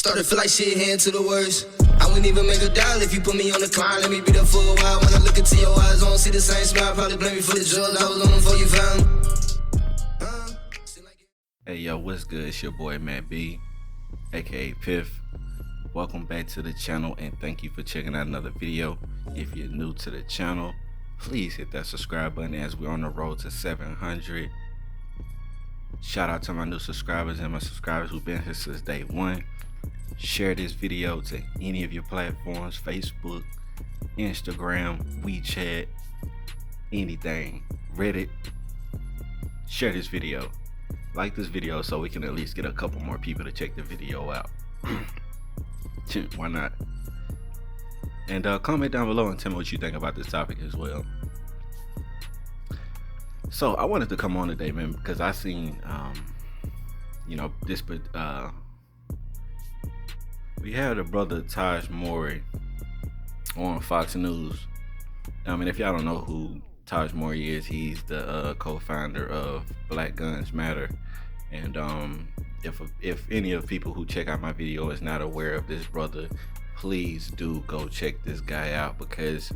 Started to feel like shit heading to the worst. I wouldn't even make a dial if you put me on the climb. Let me be there for a while. When I look into your eyes, I don't see the same smile. Probably blame me for the drugs I was on before you found me. Hey yo, what's good? It's your boy Matt B, aka Piff. Welcome back to the channel and thank you for checking out another video. If you're new to the channel, please hit that subscribe button as we're on the road to 700. Shout out to my new subscribers and my subscribers who've been here since day one. Share this video to any of your platforms: Facebook, Instagram, WeChat, anything, Reddit. Share this video. Like this video so we can at least get a couple more people to check the video out. Why not? And comment down below and tell me what you think about this topic as well. So I wanted to come on today, man, because I seen we had a brother Taj Mourie'We on Fox News. I mean, if y'all don't know who Taj Mourie'We is, he's the co-founder of Black Guns Matter. And if any of the people who check out my video is not aware of this brother, please do go check this guy out, because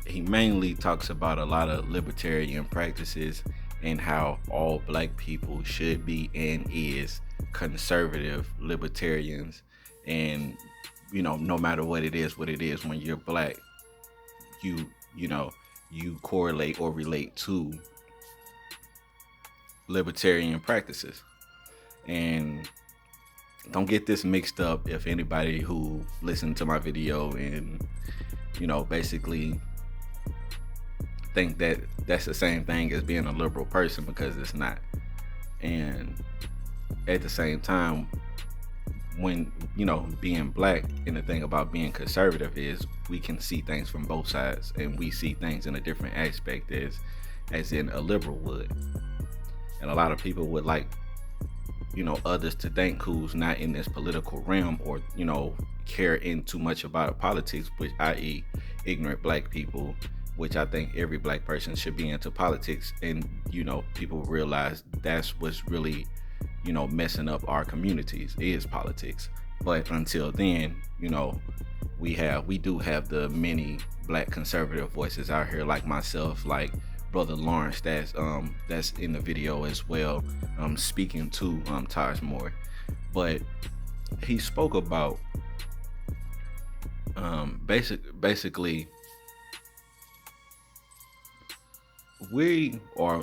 he mainly talks about a lot of libertarian practices and how all black people should be and is conservative libertarians. And no matter what it is, when you're black, you correlate or relate to libertarian practices. And don't get this mixed up if anybody who listened to my video and basically think that that's the same thing as being a liberal person, because it's not. And at the same time, when being black, and the thing about being conservative is we can see things from both sides, and we see things in a different aspect as in a liberal would. And a lot of people would like others to think who's not in this political realm or care in too much about politics, which i.e. ignorant black people, which I think every black person should be into politics. And people realize that's what's really messing up our communities is politics. But until then, we do have the many black conservative voices out here, like myself, like brother Lawrence that's in the video as well, speaking to Taj Mourie'We. But he spoke about basically we, or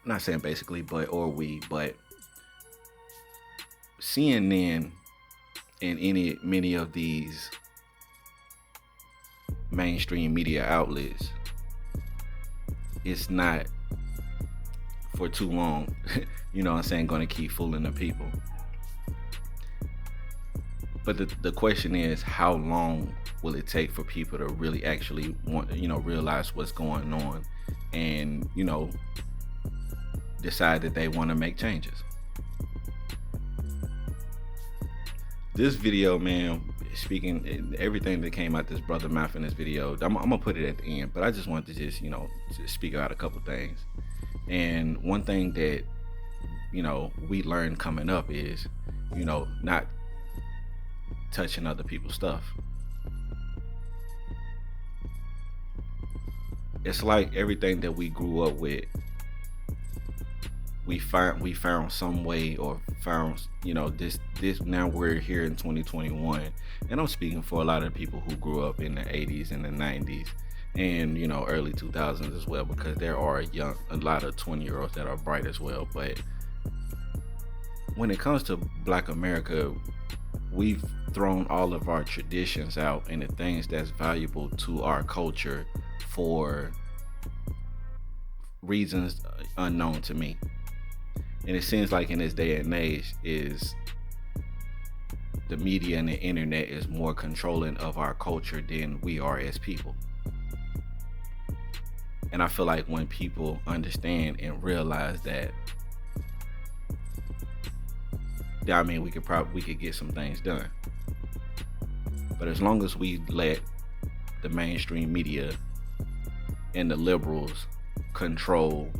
not saying basically, but CNN and many of these mainstream media outlets, it's not for too long going to keep fooling the people. But the question is, how long will it take for people to really actually want realize what's going on and decide that they want to make changes? This video, man, speaking everything that came out this brother mouth in this video, I'm gonna put it at the end, but I just wanted to just speak out a couple things. And one thing that we learned coming up is not touching other people's stuff. It's like everything that we grew up with, we found some way, or found this now we're here in 2021, and I'm speaking for a lot of people who grew up in the 80s and the 90s and early 2000s as well, because there are a lot of 20-year-olds that are bright as well. But when it comes to Black America, we've thrown all of our traditions out and the things that's valuable to our culture for reasons unknown to me. And it seems like in this day and age, is the media and the internet is more controlling of our culture than we are as people. And I feel like when people understand and realize that, we could get some things done. But as long as we let the mainstream media and the liberals control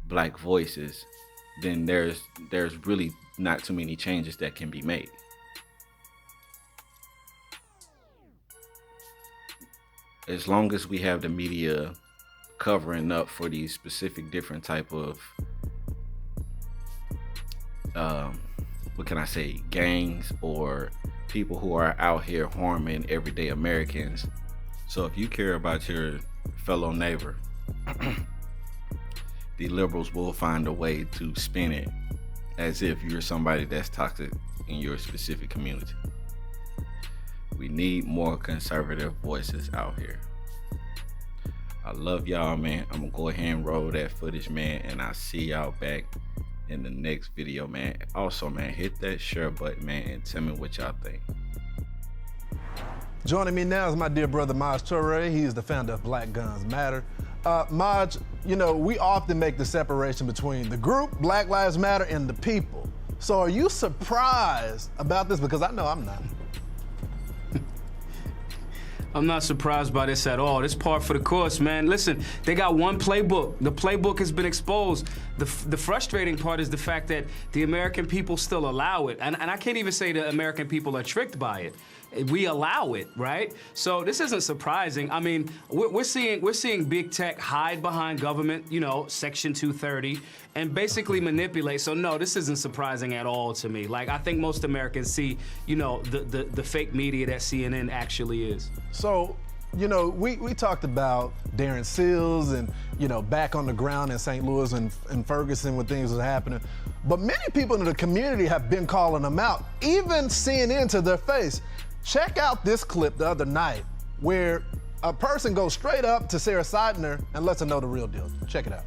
black voices, then there's really not too many changes that can be made. as long as we have the media covering up for these specific different type of what can I say, gangs or people who are out here harming everyday Americans. So if you care about your fellow neighbor, the liberals will find a way to spin it as if you're somebody that's toxic in your specific community. We need more conservative voices out here. I love y'all, man. I'm gonna go ahead and roll that footage, man, and I'll see y'all back in the next video, man. Also, man, hit that share button, man, and tell me what y'all think. Joining me now is my dear brother Taj Mourie'We. He is the founder of Black Guns Matter. Maj, you know, we often make the separation between the group, Black Lives Matter, and the people. So are you surprised about this? Because I know I'm not. I'm not surprised by this at all. This part for the course, man. Listen, they got one playbook. The playbook has been exposed. The frustrating part is the fact that the American people still allow it. And I can't even say the American people are tricked by it. We allow it, right? So this isn't surprising. I mean, we're seeing big tech hide behind government, you know, Section 230, and basically manipulate. So no, this isn't surprising at all to me. Like, I think most Americans see, you know, the fake media that CNN actually is. So, you know, we talked about Darren Seals and, you know, back on the ground in St. Louis and Ferguson when things was happening. But many people in the community have been calling them out, even CNN to their face. Check out this clip the other night where a person goes straight up to Sarah Seidner and lets her know the real deal. Check it out.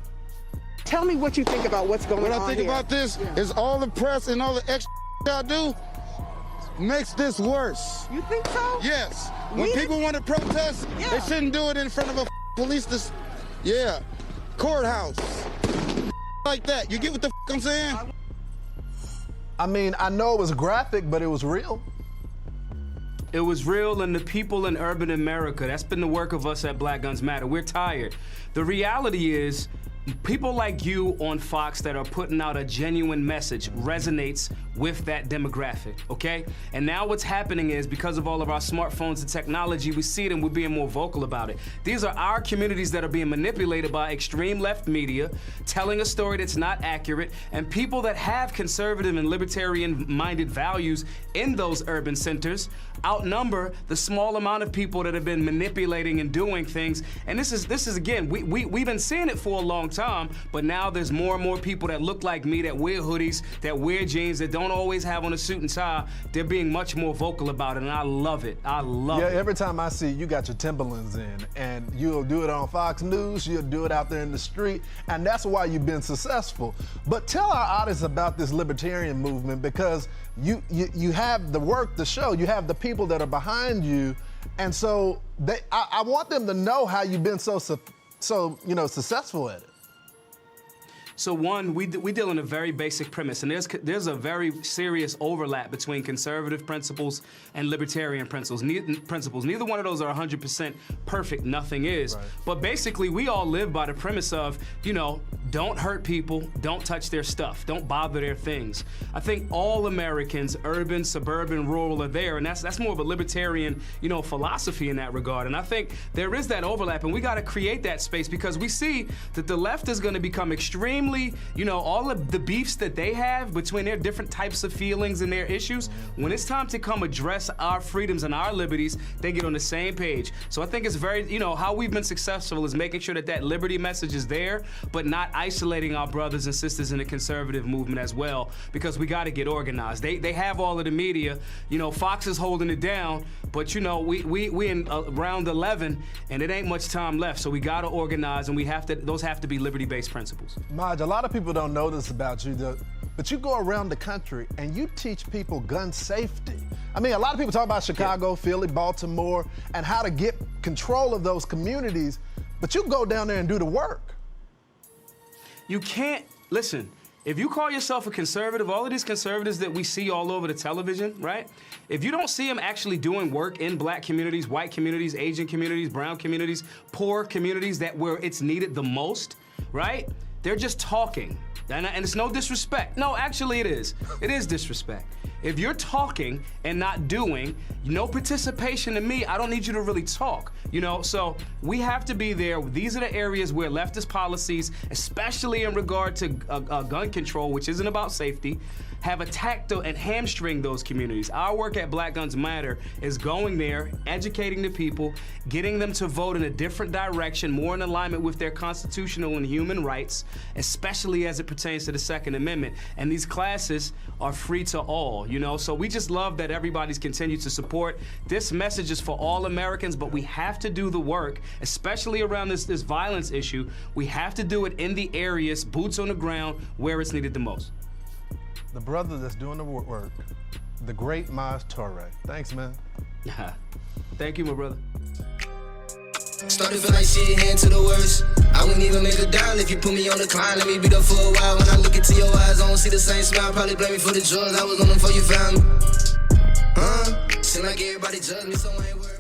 Tell me what you think about what's going on here. What I think about this is all the press and all the extra y'all do makes this worse. You think so? Yes. When people want to protest, they shouldn't do it in front of a police, courthouse. Like that. You get what the I'm saying? I mean, I know it was graphic, but it was real. It was real, and the people in urban America, that's been the work of us at Black Guns Matter. We're tired. The reality is, people like you on Fox that are putting out a genuine message resonates with that demographic, okay? And now what's happening is, because of all of our smartphones and technology, we see it and we're being more vocal about it. These are our communities that are being manipulated by extreme left media, telling a story that's not accurate, and people that have conservative and libertarian-minded values in those urban centers outnumber the small amount of people that have been manipulating and doing things. And this is again, we've been seeing it for a long time, but now there's more and more people that look like me, that wear hoodies, that wear jeans, that don't always have on a suit and tie. They're being much more vocal about it, and I love it. I love it. Yeah, every time I see you got your Timberlands in, and you'll do it on Fox News, you'll do it out there in the street, and that's why you've been successful. But tell our audience about this libertarian movement, because you have the work, the show, you have the people that are behind you, and so I want them to know how you've been so successful at it. So one, we deal in a very basic premise, and there's a very serious overlap between conservative principles and libertarian principles. Neither one of those are 100% perfect, nothing is. Right. But basically, we all live by the premise of, you know, don't hurt people, don't touch their stuff, don't bother their things. I think all Americans, urban, suburban, rural, are there, and that's more of a libertarian, you know, philosophy in that regard. And I think there is that overlap, and we got to create that space, because we see that the left is going to become extremely, you know, all of the beefs that they have between their different types of feelings and their issues, when it's time to come address our freedoms and our liberties, they get on the same page. So I think it's very, you know, how we've been successful is making sure that liberty message is there, but not isolating our brothers and sisters in the conservative movement as well, because we got to get organized. They have all of the media, you know, Fox is holding it down, but you know, we in round 11, and it ain't much time left, so we got to organize, and those have to be liberty-based principles. Maj, a lot of people don't know this about you, but you go around the country and you teach people gun safety. I mean, a lot of people talk about Chicago, Philly, Baltimore, and how to get control of those communities, but you go down there and do the work. You can't, listen, if you call yourself a conservative, all of these conservatives that we see all over the television, right? If you don't see them actually doing work in black communities, white communities, Asian communities, brown communities, poor communities where it's needed the most, right? They're just talking. And it's no disrespect. No, actually it is. It is disrespect. if you're talking and not doing, no participation to me, I don't need you to really talk, you know? So we have to be there. These are the areas where leftist policies, especially in regard to gun control, which isn't about safety, have attacked and hamstringed those communities. Our work at Black Guns Matter is going there, educating the people, getting them to vote in a different direction, more in alignment with their constitutional and human rights, especially as it pertains to the Second Amendment. And these classes are free to all, you know? So we just love that everybody's continued to support. This message is for all Americans, but we have to do the work, especially around this violence issue. We have to do it in the areas, boots on the ground, where it's needed the most. The brother that's doing the work, the great Maz Torre. Thanks, man. Thank you, my brother. Started feel like shit, heading to the worst. I wouldn't even make a dial if you put me on the climb. Let me be there for a while. When I look into your eyes, I don't see the same smile. Probably blame me for the drugs. I was on them before you found me. Seem like everybody judged me, so I ain't worried.